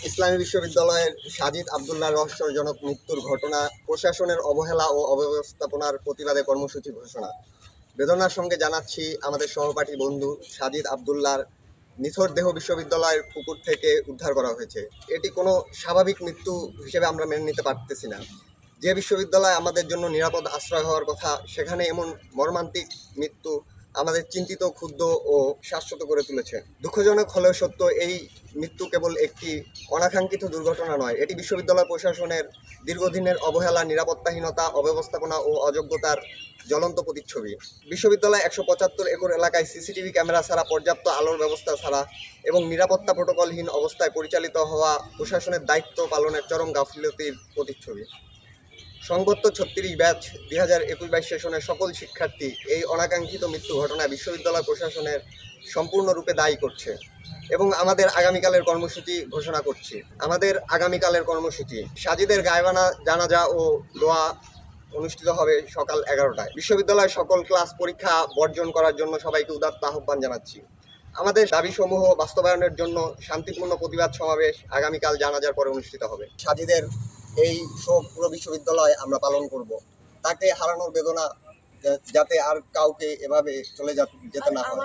ইসলামী বিশ্ববিদ্যালয়ের সাজিদ আবদুল্লাহ রহস্যজনক মৃত্যুর ঘটনা, প্রশাসনের অবহেলা ও অব্যবস্থাপনার প্রতিবাদে কর্মসূচি ঘোষণা। বেদনার সঙ্গে জানাচ্ছি আমাদের সহপাঠী বন্ধু সাজিদ আবদুল্লাহর নিথর দেহ বিশ্ববিদ্যালয়ের পুকুর থেকে উদ্ধার করা হয়েছে। এটি কোনো স্বাভাবিক মৃত্যু হিসেবে আমরা মেনে নিতে পারতেছি না। যে বিশ্ববিদ্যালয় আমাদের জন্য নিরাপদ আশ্রয় হওয়ার কথা, সেখানে এমন মর্মান্তিক মৃত্যু আমাদের চিন্তিত, ক্ষুব্ধ ও শাশ্বত করে তুলেছে। দুঃখজনক হলেও সত্য, এই মৃত্যু কেবল একটি অনাকাঙ্ক্ষিত দুর্ঘটনা নয়, এটি বিশ্ববিদ্যালয় প্রশাসনের দীর্ঘদিনের অবহেলা, নিরাপত্তাহীনতা, অব্যবস্থাপনা ও অযোগ্যতার জ্বলন্ত প্রতিচ্ছবি। বিশ্ববিদ্যালয় 175 একর এলাকায় সিসিটিভি ক্যামেরা ছাড়া, পর্যাপ্ত আলোর ব্যবস্থা ছাড়া এবং নিরাপত্তা প্রোটোকলহীন অবস্থায় পরিচালিত হওয়া প্রশাসনের দায়িত্ব পালনের চরম গাফিলতির প্রতিচ্ছবি। সংগত 36 ব্যাচ 2021-22 সেশনের সকল শিক্ষার্থী এই অনাকাঙ্ক্ষিত মৃত্যু ঘটনায় বিশ্ববিদ্যালয় প্রশাসনের সম্পূর্ণরূপে দায়ী করছে এবং আমাদের আগামীকালের কর্মসূচি ঘোষণা করছি। আমাদের আগামীকালের কর্মসূচি: সাজিদের গায়বানা, জানাজা ও দোয়া অনুষ্ঠিত হবে সকাল 11টায়। বিশ্ববিদ্যালয়ের সকল ক্লাস পরীক্ষা বর্জন করার জন্য সবাইকে উদাত্ত আহ্বান জানাচ্ছি। আমাদের দাবিসমূহ বাস্তবায়নের জন্য শান্তিপূর্ণ প্রতিবাদ সমাবেশ আগামীকাল জানাজার পরে অনুষ্ঠিত হবে। সাজিদের এই শোক পুরো বিশ্ববিদ্যালয় আমরা পালন করব। তাকে হারানোর বেদনা যাতে আর কাউকে এভাবে চলে যেতে না হয়।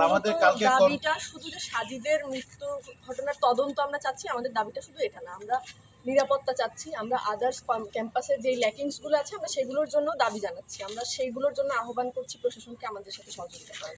আমাদের দাবিটা শুধু যে সাজিদের মৃত্যু ঘটনার তদন্ত আমরা চাচ্ছি, আমাদের দাবিটা শুধু এটা না, আমরা নিরাপত্তা চাচ্ছি, আমরা আদার্স ক্যাম্পাসের যে ল্যাকিংসগুলো আছে আমরা সেগুলোর জন্য দাবি জানাচ্ছি, আমরা সেইগুলোর জন্য আহ্বান করছি প্রশাসনকে আমাদের সাথে সহযোগিতা করার।